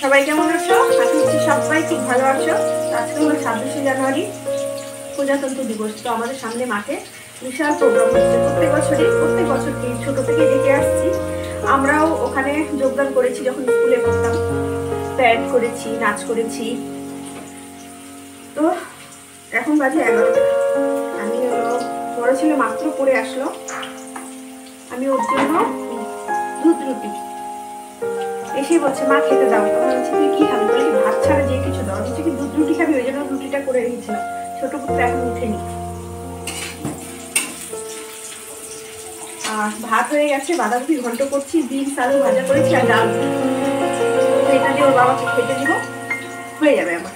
সবাই কেমন আছো? আশা করছি সবাই খুব ভালো আছো। আজকে হলো 26শে জানুয়ারি, প্রজাতন্ত্র দিবস। তো আমাদের সামনে মাঠে বিশাল প্রোগ্রাম হচ্ছে। প্রত্যেক বছরকে ছোট থেকে দেখে আসছি। আমরাও ওখানে যোগদান করেছি যখন স্কুলে পড়তাম, প্যাড করেছি, নাচ করেছি। তো এখন বাজে 11টা। আমি বড় ছেলে মাত্র পড়ে আসলো, আমি ওর জন্য দুধ রুটি এসে বলছে মা খেতে দাও। তখন বলছি তুই কি খাবি? বলে ভাত ছাড়া যে কিছু দাও। বলছে কি দুধ রুটি খাবি? ওই জন্য রুটিটা করে রেখেছিলাম। ছোট পুত্র এখন উঠেনি। আর ভাত হয়ে গেছে, বাঁধাকপি ঘন্ট করছি, বিনস আলু ভাজা করেছি আর ডাল। তো এটা দিয়ে ওর বাবাকে খেতে দিব, হয়ে যাবে আমার,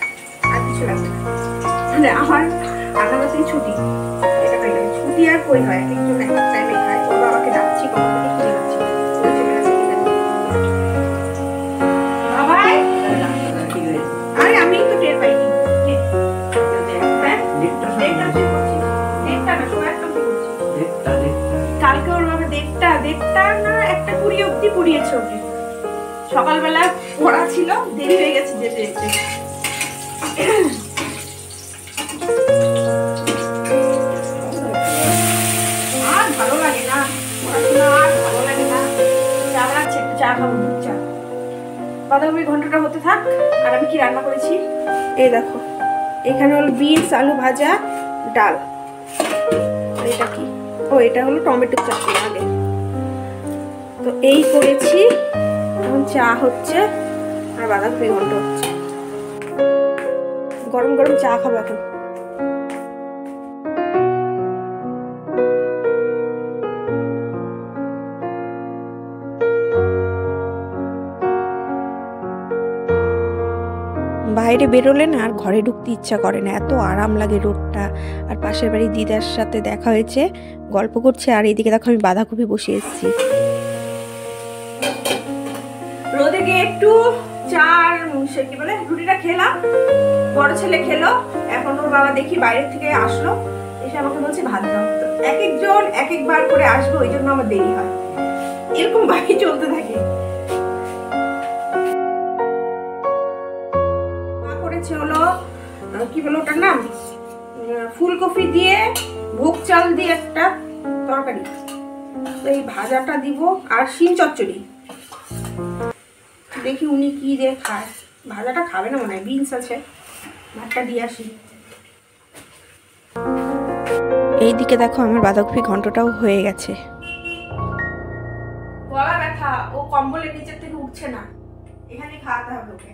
আর কিছু লাগবে না। মানে আমার রান্নাবাড়ি ছুটি, এটা হয়ে যাবে। ছুটি আর কই হয়, একজন এক টাইমে খায়। ওর বাবাকে ডাকছি, কখন থেকে খুঁজে পাচ্ছি না। আরে আমি তো টের পাইনি। কালকে ওর বাবা দেড়টা না 1:20 অব্দি পড়িয়েছে ওকে। সকালবেলা পড়া ছিল, দেরি হয়ে গেছে যেতে যেতে। আর ভালো লাগে না পড়াশোনা, আর ভালো লাগে না। চা লাগছে, একটু চা খাবো, দুধ চা। বাঁধাকপি ঘন্টটা হতে থাক। আর আমি কি রান্না করেছি এই দেখো। এখানে হলো বিনস আলু ভাজা, ডাল। এটা কি? ও, এটা হলো টমেটো চাটনি আগে। তো এই করেছি। এখন চা হচ্ছে আর বাঁধাকপি ঘন্ট হচ্ছে। গরম গরম চা খাবো এখন। বাইরে বেরোলে না আর ঘরে ঢুকতে ইচ্ছা করে না, এত আরাম লাগে রোদটা। আর পাশের বাড়ি দিদার সাথে দেখা হয়েছে, গল্প করছে। আর এইদিকে দেখো আমি বাঁধাকপি বসিয়ে এসেছি। রোদে গিয়ে একটু চা আর কি বলে রুটিটা খেলাম। বড় ছেলে খেলো। এখন ওর বাবা দেখি বাইরে থেকে আসলো, এসে আমাকে বলছে ভাত দাও। তো এক একজন এক একবার করে আসবে, ওই জন্য আমার দেরি হয়। এরকম বাকি চলতে থাকে। হলো কি বলো ওটার নাম, ফুলকপি দিয়ে ভোগ চাল দিয়ে একটা তরকারি। তো এই ভাজাটা দিব আর শিম চচ্চড়ি। দেখি উনি কি দিয়ে খায়। ভাজাটা খাবে না মনে হয়, বিনস আছে। ভাতটা দিয়ে আসি। এইদিকে দেখো আমার বাঁধাকপি ঘন্টটাও হয়ে গেছে। গলা ব্যথা, ও কম্বলের নিচের থেকে উঠছে না, এখানে খাওয়াতে হবে ওকে।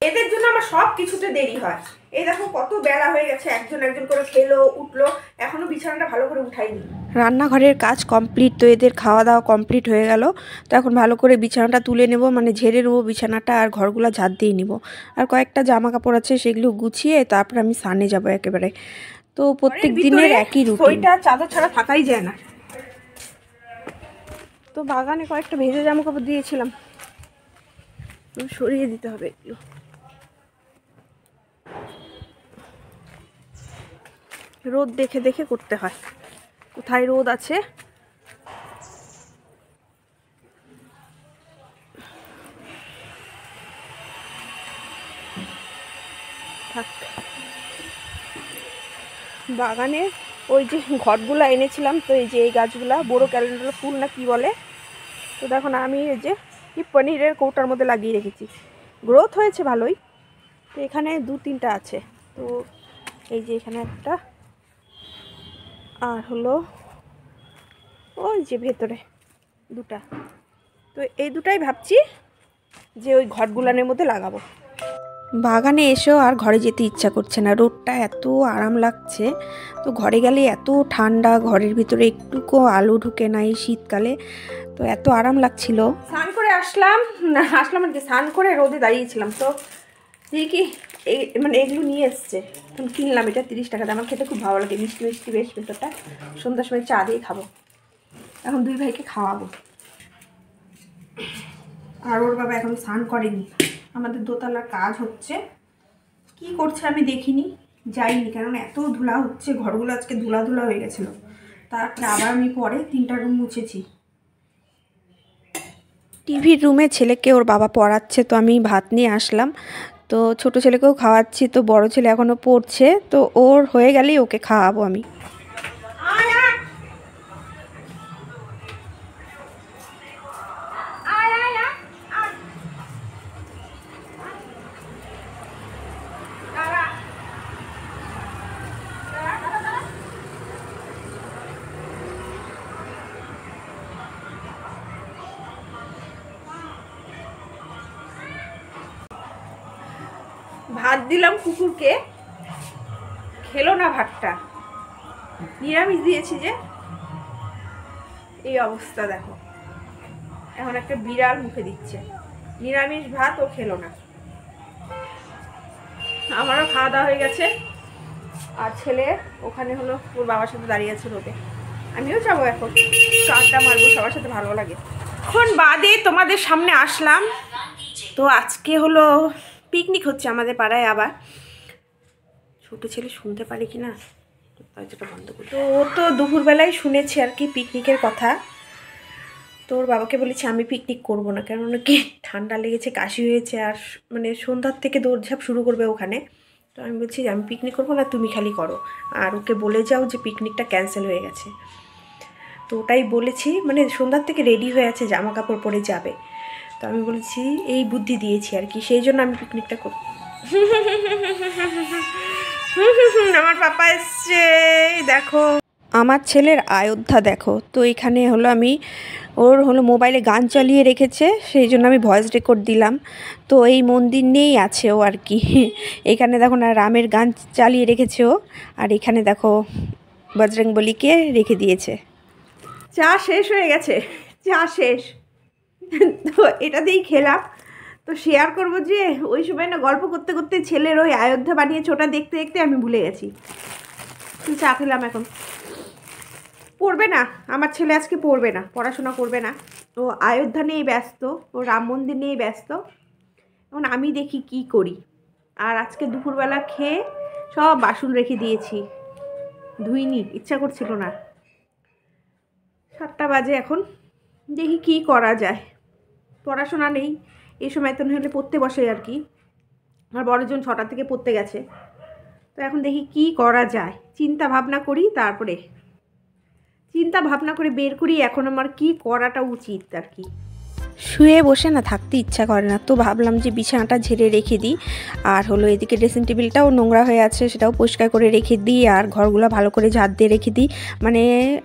এদের জন্য আমার সব কিছুতে দেরি হয়। এই দেখো কত বেলা হয়ে গেছে, একজন একজন করে খেলো, উঠলো, এখনো বিছানাটা ভালো করে উঠাইনি। রান্নাঘরের কাজ কমপ্লিট, তো এদের খাওয়া দাওয়া কমপ্লিট হয়ে গেল। তো এখন ভালো করে বিছানাটা তুলে নেব, মানে ঝেড়ে নেবো বিছানাটা, আর ঘরগুলো ঝাড় দিয়ে নিব। আর কয়েকটা জামা কাপড় আছে, সেগুলো গুছিয়ে তারপর আমি স্নানে যাব একেবারে। তো প্রত্যেক দিনের একই রুটিন। ওইটা চাদর ছাড়া থাকাই যায় না। তো বাগানে কয়েকটা ভেজা জামা কাপড় দিয়েছিলাম, সরিয়ে দিতে হবে এগুলো। রোদ দেখে দেখে করতে হয়, কোথায় রোদ আছে। বাগানে ওই যে ঘটগুলা এনেছিলাম, তো এই যে এই গাছগুলা বড় ক্যালেন্ডার ফুল না কি বলে। তো দেখুন আমি এই যে কি পনিরের কৌটার মধ্যে লাগিয়ে রেখেছি, গ্রোথ হয়েছে ভালোই। তো এখানে 2-3টা আছে। তো এই যে এখানে একটা, আর হলো ওই যে ভেতরে 2টা। তো এই 2টাই ভাবছি যে ওই ঘটগুলানের মধ্যে লাগাবো। বাগানে এসেও আর ঘরে যেতে ইচ্ছা করছে না, রোদটা এত আরাম লাগছে। তো ঘরে গেলে এত ঠান্ডা, ঘরের ভিতরে একটুকু আলো ঢুকে নাই শীতকালে। তো এত আরাম লাগছিল। স্নান করে আসলাম আর কি, স্নান করে রোদে দাঁড়িয়েছিলাম। তো দেখি এই মানে এগুলো নিয়ে এসছে, তখন কিনলাম। এটা 30 টাকা। আমার খেতে খুব ভালো লাগে, মিষ্টি মিষ্টি বেশ ভেতরটা। সন্ধ্যার সময় চা দিয়ে খাবো। এখন 2 ভাইকে খাওয়াবো। আর ওর বাবা এখন স্নান করেনি, আমাদের দোতলার কাজ হচ্ছে। কি করছে আমি দেখিনি, যাইনি, কারণ এত ধুলা হচ্ছে, ঘরগুলো আজকে ধুলা ধুলা হয়ে গেছিলো। তারপরে আবার আমি পরে 3টা রুম মুছেছি। টিভির রুমে ছেলেকে ওর বাবা পড়াচ্ছে, তো আমি ভাত নিয়ে আসলাম। তো ছোট ছেলেকেও খাওয়াচ্ছি, তো বড় ছেলে এখনও পড়ছে, তো ওর হয়ে গেলেই ওকে খাওয়াবো আমি। ভাত দিলাম কুকুরকে, খেলো না ভাতটা, নিরামিষ দিয়েছি যে, এই অবস্থা দেখো। এখন একটা বিড়াল মুখে দিচ্ছে নিরামিষ ভাত, ও খেলো না। আমারও খাওয়া দাওয়া হয়ে গেছে, আর ছেলে ওখানে হলো ওর বাবার সাথে দাঁড়িয়ে আছে রোদে। আমিও যাবো এখন, আড্ডা মারবো, সবার সাথে ভালো লাগে। এখন বাদে তোমাদের সামনে আসলাম। তো আজকে হলো পিকনিক হচ্ছে আমাদের পাড়ায়। আবার ছোট ছেলে শুনতে পারে কি না, দরজাটা বন্ধ করি। তো ও তো দুপুরবেলায় শুনেছে আর কি পিকনিকের কথা। তো ওর বাবাকে বলেছি আমি পিকনিক করবো না, কারণ কি ঠান্ডা লেগেছে, কাশি হয়েছে, আর মানে সন্ধ্যার থেকে দৌড়ঝাঁপ শুরু করবে ওখানে। তো আমি বলছি আমি পিকনিক করবো না, তুমি খালি করো, আর ওকে বলে যাও যে পিকনিকটা ক্যান্সেল হয়ে গেছে। তো ওটাই বলেছি, মানে সন্ধ্যার থেকে রেডি হয়ে আছে, জামা কাপড় পরে যাবে। তো আমি বলেছি এই বুদ্ধি দিয়েছি আর কি, সেই জন্য আমি পিকনিকটা করি। আমার পাপা এসছে, দেখো আমার ছেলের অযোধ্যা দেখো। তো এখানে হলো আমি ওর হলো মোবাইলে গান চালিয়ে রেখেছে, সেই জন্য আমি ভয়েস রেকর্ড দিলাম। তো এই মন্দির নিয়েই আছে ও আর কি। এখানে দেখো না রামের গান চালিয়ে রেখেছে ও, আর এখানে দেখো বজরংবলীকে রেখে দিয়েছে। চা শেষ হয়ে গেছে, চা শেষ, তো এটা দিয়েই খেলাম। তো শেয়ার করবো যে ওই সময় না গল্প করতে করতে ছেলের ওই অযোধ্যা বানিয়েছে, ওটা দেখতে দেখতে আমি ভুলে গেছি। চা খেলাম। এখন পড়বে না আমার ছেলে, আজকে পড়বে না, পড়াশোনা করবে না, ও অযোধ্যা নিয়েই ব্যস্ত, ও রাম মন্দির নিয়েই ব্যস্ত। এখন আমি দেখি কি করি। আর আজকে দুপুরবেলা খেয়ে সব বাসন রেখে দিয়েছি, ধুইনি, ইচ্ছা করছিল না। 7টা বাজে এখন, দেখি কি করা যায়। পড়াশোনা নেই এই সময়, তো হলে পড়তে বসে আর কি। আর বড়জন 6টা থেকে পড়তে গেছে। তো এখন দেখি কি করা যায়, চিন্তা ভাবনা করি, তারপরে চিন্তা ভাবনা করে বের করি এখন আমার কি করাটা উচিত আর কি। শুয়ে বসে না থাকতে ইচ্ছা করে না, তো ভাবলাম যে বিছানাটা ঝেড়ে রেখে দিই, আর হলো এদিকে ড্রেসিং টেবিলটাও নোংরা হয়ে আছে, সেটাও পরিষ্কার করে রেখে দিই, আর ঘরগুলো ভালো করে ঝাড় দিয়ে রেখে দিই। মানে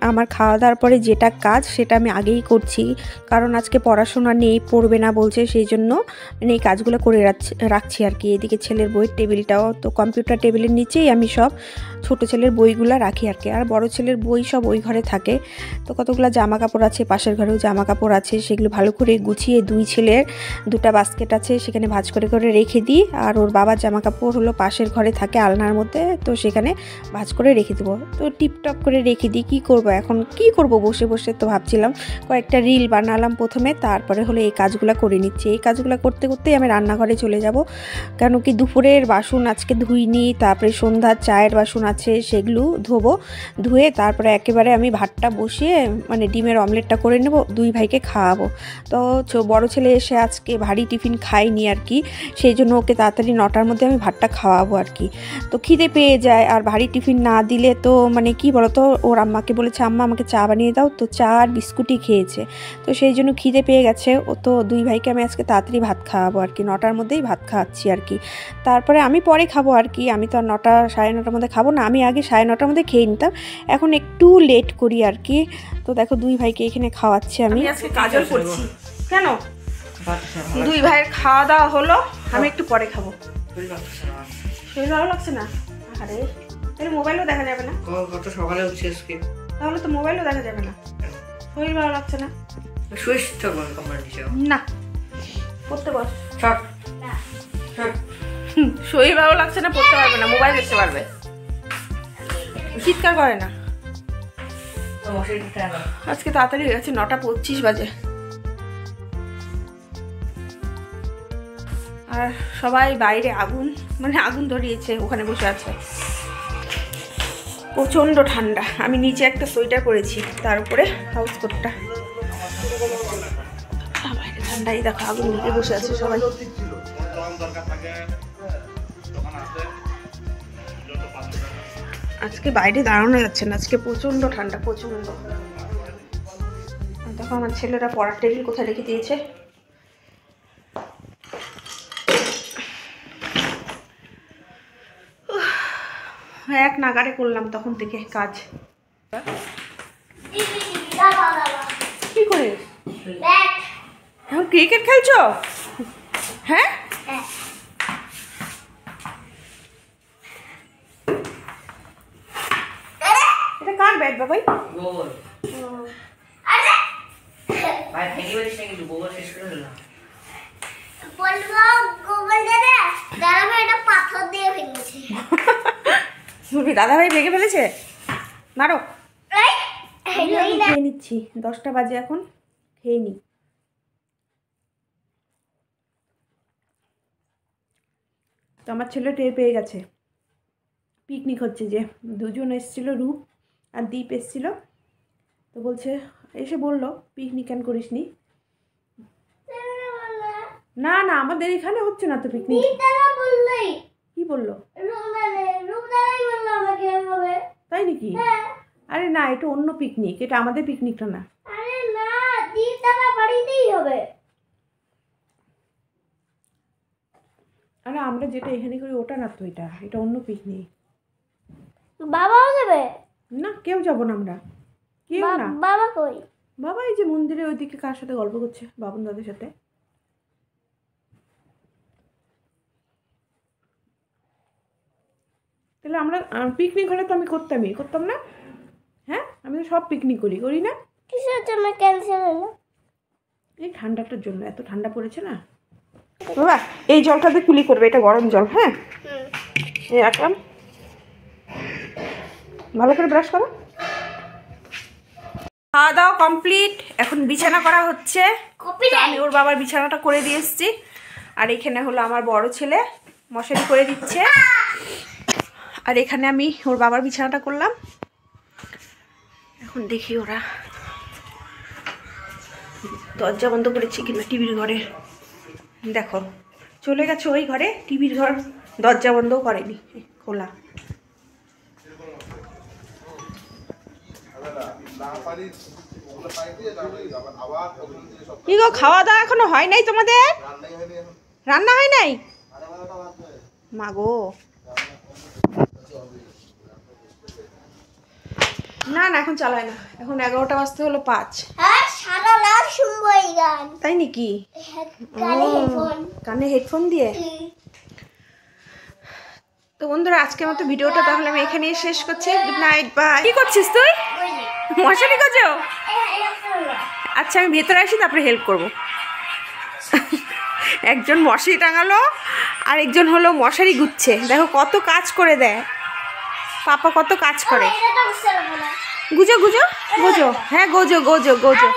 আমার খাওয়া দাওয়ার পরে যেটা কাজ সেটা আমি আগেই করছি, কারণ আজকে পড়াশোনা নেই, পড়বে না বলছে, সেই জন্য মানে এই কাজগুলো করে রাখছি আর কি। এদিকে ছেলের বইয়ের টেবিলটাও, তো কম্পিউটার টেবিলের নিচেই আমি সব ছোটো ছেলের বইগুলো রাখি আর কি, আর বড় ছেলের বই সব ওই ঘরে থাকে। তো কতগুলো জামা কাপড় আছে, পাশের ঘরেও জামা কাপড় আছে, সেগুলো ভালো করে গুছিয়ে দুই ছেলের 2টা বাস্কেট আছে, সেখানে ভাঁজ করে করে রেখে দিই। আর ওর বাবার জামা কাপড় হলো পাশের ঘরে থাকে আলনার মধ্যে, তো সেখানে ভাঁজ করে রেখে দেবো। তো টিপটপ করে রেখে দিই। কী করবো এখন, কি করব বসে বসে, তো ভাবছিলাম কয়েকটা রিল বানালাম প্রথমে, তারপরে হলো এই কাজগুলো করে নিচ্ছি। এই কাজগুলো করতে করতেই আমি রান্নাঘরে চলে যাব, কেন কি দুপুরের বাসন আজকে ধুইনি, তারপরে সন্ধ্যার চায়ের বাসন আছে, সেগুলো ধোবো। ধুয়ে তারপরে একেবারে আমি ভাতটা বসিয়ে মানে ডিমের অমলেটটা করে নেব, 2 ভাইকে খাওয়াবো। তো বড় ছেলে এসে আজকে ভারী টিফিন খাইনি আর কি, সেই জন্য ওকে তাড়াতাড়ি 9টার মধ্যে আমি ভাতটা খাওয়াবো আর কি। তো খিদে পেয়ে যায়, আর ভারী টিফিন না দিলে তো মানে কি বলতো, ওর আম্মাকে বলেছে আম্মা আমাকে চা বানিয়ে দাও, তো চা আর বিস্কুটই খেয়েছে, তো সেই জন্য খিদে পেয়ে গেছে। ও তো 2 ভাইকে আমি আজকে তাড়াতাড়ি ভাত খাওয়াবো আর কি, 9টার মধ্যেই ভাত খাওয়াচ্ছি আর কি। তারপরে আমি পরে খাবো আর কি, আমি তো আর 9টা 9:30টার মধ্যে খাবো না, আমি আগে 9:30টার মধ্যে খেয়ে নিতাম, এখন একটু লেট করি আর কি। তো দেখো 2 ভাইকে এখানে খাওয়াচ্ছি আমি। আজকে কাজল করছি কেন, 2 ভাইয়ের খাওয়া দাওয়া হলো, আমি একটু পরে খাবো। শরীর ভালো লাগছে না? আরে তাহলে মোবাইলও দেখা যাবে না, কত সকালে উঠছি আজকে, তাহলে তো মোবাইলও দেখা যাবে না। শরীর ভালো লাগছে না, শুয়েছি তো কমার নিচে না, পড়তে বস। থাক। শরীর ভালো লাগছে না, পড়তে পারবে না, মোবাইল দেখতে পারবে, চিৎকার করে না। আজকে তাড়াতাড়ি হয়ে গেছে, 9:25 বাজে, আর সবাই বাইরে আগুন মানে আগুন ধরিয়েছে, ওখানে বসে আছে। প্রচণ্ড ঠান্ডা। আমি নিচে একটা সোয়েটার পরেছি, তার উপরে হাউস কোটটা। বাইরে ঠান্ডাই দেখো, আগুন নিয়ে বসে আছে সবাই। আজকে বাইরে দাঁড়ানো যাচ্ছে না, আজকে প্রচণ্ড ঠান্ডা, প্রচণ্ড। দেখো আমার ছেলেরা পড়ার টেবিল কোথায় রেখে দিয়েছে। এক নাগারে করলাম তখন থেকে কাজ। কি করে এখন ক্রিকেট খেলছো? হ্যাঁ, এটা কার ব্যাট বাবাই? গোবর। ভাই ভেঙে বলিস না কিন্তু গোবর শেষ করে দিলাম। বলবো গোবর দাদা, দাদা ভাই এটা পাথর দিয়ে ভেঙেছে। দাদা ভাই ভেঙে ফেলেছে, মারো। এই না খেয়ে নিচ্ছি, 10টা বাজে এখন, খেয়ে নি। তো আমার ছেলে টের পেয়ে গেছে পিকনিক হচ্ছে, যে দুজন এসেছিল, রূপ আর দীপ এসেছিল। তো বলছে, এসে বললো পিকনিক কেন করিস নি? না না, আমাদের এখানে হচ্ছে না তো পিকনিক। দাদা বললেই কি বললো? রূপ দাদাই বললো আমাকে হবে। তাই নাকি? আরে না, এটা অন্য পিকনিক, এটা আমাদের পিকনিকটা না। আরে না, দীপ দাদা বাড়িতেই হবে। আরে আমরা যেটা এখানে করি ওটা না তো, এটা এটা অন্য পিকনিক। বাবাও যাবে? না, কেউ যাবো না আমরা, কেউ না। বাবা কই? বাবা এই যে মন্দিরে ওইদিকে কার সাথে গল্প করছে, বাবন দাদের সাথে। তাহলে আমরা পিকনিক হলে তো আমি করতাম না? হ্যাঁ, আমি তো সব পিকনিক করি, করি না? কিসের জন্য ক্যান্সেল হলো? এই ঠান্ডাটার জন্য, এত ঠান্ডা পড়েছে না বাবা। এই জলটাতে কুলি করবে, এটা গরম জল। হ্যাঁ, এই রাখলাম, ভালো করে ব্রাশ করো। খাওয়া দাওয়া কমপ্লিট, এখন বিছানা করা হচ্ছে। তো আমি ওর বাবার বিছানাটা করে দিয়ে এসেছি, আর এখানে হলো আমার বড় ছেলে মশারি করে দিচ্ছে, আর এখানে আমি ওর বাবার বিছানাটা করলাম। এখন দেখি ওরা দরজা বন্ধ করেছি কিনা টিভির ঘরে। দেখো চলে গেছে ওই ঘরে, টিভির ঘর দরজা বন্ধও করেনি, খোলা। কি গো, খাওয়া দাওয়া এখনো হয় নাই তোমাদের? রান্না হয় নাই? মা গো, না না এখন চালায় না, এখন 11টা বাজতে হলো 5। হ্যাঁ, সারা রাত শুনবো এই গান। তাই নাকি? কানে হেডফোন। কানে হেডফোন দিয়ে। তো বন্ধুরা, আজকের মতো ভিডিওটা তাহলে আমি এখানেই শেষ করছি। Good night, bye. কি করছিস তুই? মশারি করছো? আচ্ছা, আমি ভেতরে আসি, তারপরে হেল্প করব। একজন মশারি টাঙালো, আর একজন হলো মশারি গুচ্ছে। দেখো কত কাজ করে দেয় পাপা, কত কাজ করে। গুজো গুজো গোজো, হ্যাঁ গোজো গোজো গোজো।